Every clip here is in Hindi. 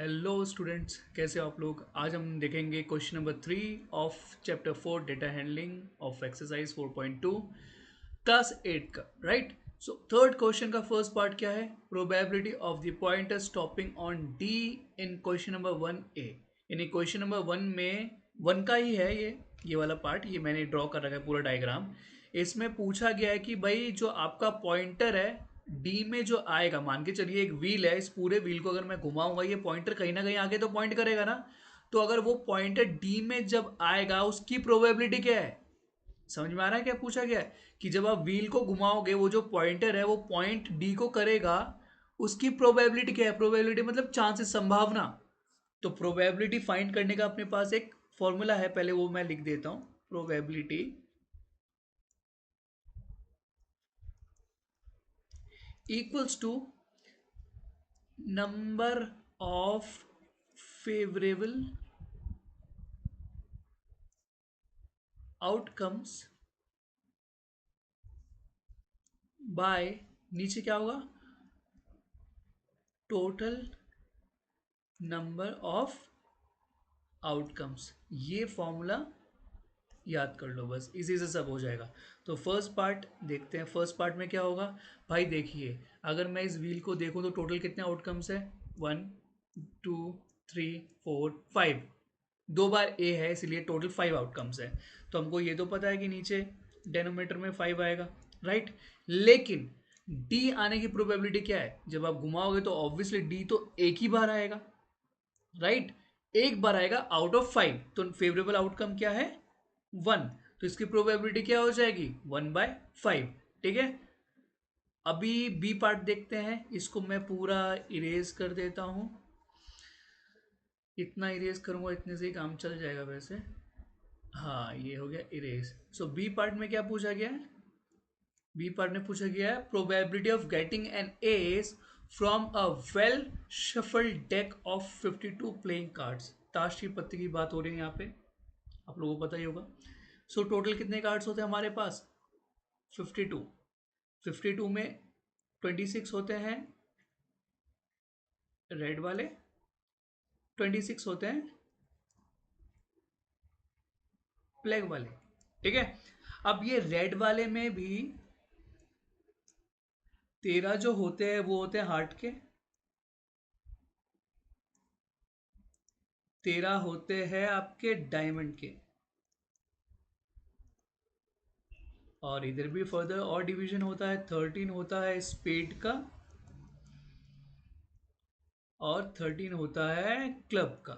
हेलो स्टूडेंट्स, कैसे हो आप लोग। आज हम देखेंगे question number 3 of chapter 4 data handling of exercise 4.2 class 8 का। राइट। सो थर्ड क्वेश्चन का फर्स्ट पार्ट क्या है, probability of the pointer stopping on D in question number 1A। यानी क्वेश्चन नंबर 1 में 1 का ही है ये वाला पार्ट। ये मैंने ड्रॉ कर रखा है पूरा डायग्राम। इसमें पूछा गया है कि भाई जो आपका पॉइंटर है डी में जो आएगा, मान के चलिए एक व्हील है, इस पूरे व्हील को अगर मैं घुमाऊंगा ये पॉइंटर कहीं ना कहीं आगे तो पॉइंट करेगा ना। तो अगर वो पॉइंटर डी में जब आएगा उसकी प्रोबेबिलिटी क्या है। समझ में आ रहा है क्या पूछा गया है कि जब आप व्हील को घुमाओगे वो जो पॉइंटर है वो पॉइंट डी को करेगा, उसकी प्रोबेबिलिटी क्या है। प्रोबेबिलिटी मतलब चांसेस, संभावना। तो प्रोबेबिलिटी फाइंड करने का अपने पास एक फॉर्मूला है, पहले वो मैं लिख देता हूं। Probability equals to number of favorable outcomes by, नीचे क्या होगा, टोटल नंबर ऑफ आउटकम्स। ये फॉर्मूला याद कर लो, बस इसी से सब हो जाएगा। तो फर्स्ट पार्ट देखते हैं। फर्स्ट पार्ट में क्या होगा भाई, देखिए अगर मैं इस व्हील को देखूं तो टोटल कितने आउटकम्स है, 1 2 3 4 5। दो बार ए है इसलिए टोटल 5 आउटकम्स है। तो हमको ये तो पता है कि नीचे डेनोमीटर में 5 आएगा। राइट। लेकिन डी आने की प्रोबेबिलिटी क्या है, जब आप घुमाओगे तो ऑब्वियसली डी तो एक ही बार आएगा। राइट। एक बार आएगा आउट ऑफ 5, तो फेवरेबल आउटकम क्या है, 1। तो इसकी प्रोबेबिलिटी क्या हो जाएगी, 1/5। ठीक है। अभी बी पार्ट देखते हैं। इसको मैं पूरा इरेज कर देता हूं। इतना इरेज करूंगा, इतने से ही काम चल जाएगा वैसे। हाँ, ये हो गया इरेज। सो बी पार्ट में क्या पूछा गया है, बी पार्ट में पूछा गया है probability of getting an S from a well shuffled deck of 52 playing cards. ताश की पत्ती की बात हो रही है यहाँ पे, आप लोगों को पता ही होगा। सो टोटल कितने कार्ड्स होते हैं हमारे पास, 52। 52 में 26 होते हैं रेड वाले, 26 होते हैं ब्लैक वाले। ठीक है। अब ये रेड वाले में भी 13 जो होते हैं वो होते हैं हार्ट के, 13 होते हैं आपके डायमंड के। और इधर भी फर्दर और डिवीजन होता है, 13 होता है स्पेड का और 13 होता है क्लब का।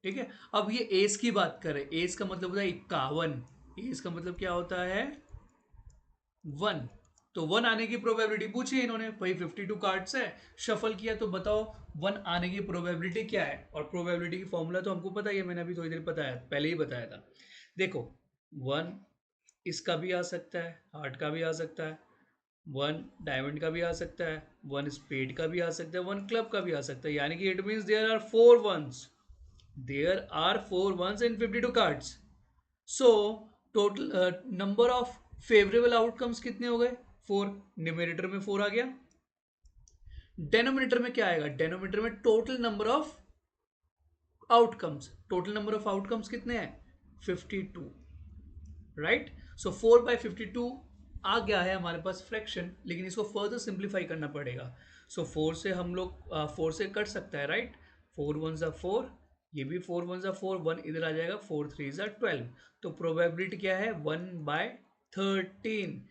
ठीक है। अब ये एस की बात करें, एस का मतलब होता है 51। एस का मतलब क्या होता है, 1। तो 1 आने की प्रोबेबिलिटी पूछी है इन्होंने, भाई 52 कार्ड्स है, शफल किया तो बताओ 1 आने की प्रोबेबिलिटी क्या है। और प्रोबेबिलिटी की फॉर्मूला तो हमको पता ही है, मैंने अभी थोड़ी देर बताया, पहले ही बताया था। देखो 1 इसका भी आ सकता है, हार्ट का भी आ सकता है, 1 डायमंड का भी आ सकता है, 1 स्पेड का भी आ सकता है, 1 क्लब का भी आ सकता है। यानी कि it means there are 4 ones, there are 4 ones in 52 cards. So total number of favourable outcomes कितने हो गए, 4। न्यूमरेटर में 4 आ गया। डेनोमिनेटर में क्या आएगा, डेनोमिनेटर में total number of outcomes. Total number of outcomes कितने हैं, 52। राइट। सो 4/52 आ गया है हमारे पास फ्रैक्शन, लेकिन इसको फर्दर सिंप्लीफाई करना पड़ेगा। सो 4 से हम लोग 4 से कट सकता है। राइट। 4 1 ज़ा 4, ये भी 4 1 ज़ा 4, 1 इधर आ जाएगा, 4 3 ज़ा 12। तो प्रोबेबिलिटी क्या है, 1/13।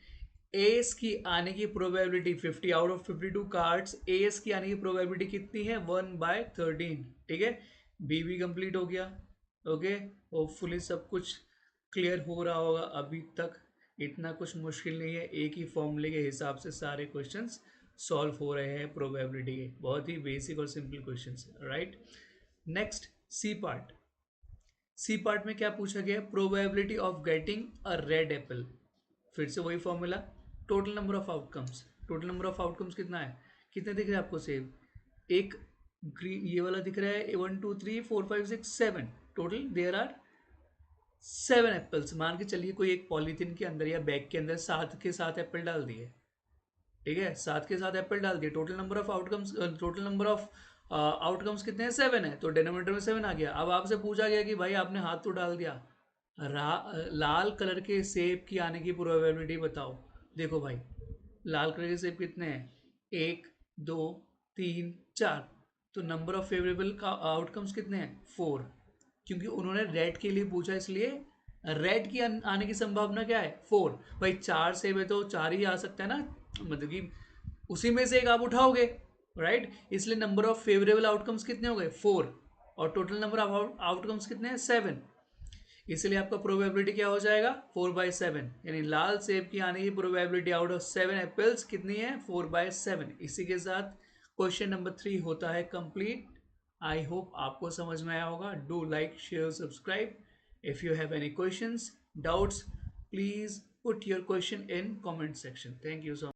एस की आने की probability 50 out of 52 cards, S की आने की प्रोबेबिलिटी कितनी है, 1/13। ठीक है। बी भी कंप्लीट हो गया। ओके। होपफुली सब कुछ क्लियर हो रहा होगा अभी तक। इतना कुछ मुश्किल नहीं है, एक ही फॉर्मूले के हिसाब से सारे क्वेश्चंस सॉल्व हो रहे हैं प्रोबेबिलिटी के। बहुत ही बेसिक और simple questions, right. Next C part. C part में क्या पूछा गया, probability of getting a red apple. फिर से वही formula, total number of outcomes. Total number of outcomes कितना है, कितने दिख रहे हैं आपको सेव, एक ग्रीन ये वाला दिख रहा है, 1 2 3 4 5 6 7। Total there are 7 apples. मान के चलिए कोई एक पॉलीथीन के अंदर या बैग के अंदर 7 के 7 एप्पल डाल दिए। ठीक है, 7 के 7 एप्पल डाल दिए। Total number of outcomes, total number of outcomes कितने हैं 7 है, तो डिनोमिनेटर में 7 आ गया। अब आपसे पूछा गया कि भाई आपने हाथ तो डाल दिया, लाल कलर के सेब की आने की प्रोबेबिलिटी बताओ। देखो भाई लाल कलर के सेब कितने हैं, 1 2 3 4, तो नंबर ऑफ फेवरेबल का आउटकम्स कितने हैं 4, क्योंकि उन्होंने रेड के लिए पूछा इसलिए रेड की आने की संभावना क्या है 4। भाई 4 सेब है तो 4 ही आ सकता है ना, मतलब कि उसी में से एक आप उठाओगे, राइट। इसलिए नंबर ऑफ फेवरेबल आउटकम्स कितने हो गए 4, और टोटल नंबर ऑफ आउटकम्स कितने हैं 7। इसलिए आपका प्रोबेबिलिटी क्या हो जाएगा 4/7, यानी लाल सेब की आने की प्रोबेबिलिटी आउट ऑफ 7 एप्पल्स कितनी है 4/7। इसी के साथ क्वेश्चन नंबर 3 होता है कंप्लीट। आई होप आपको समझ में आया होगा। Do like share subscribe. If you have any questions doubts please put your question in comment section. Thank you so much.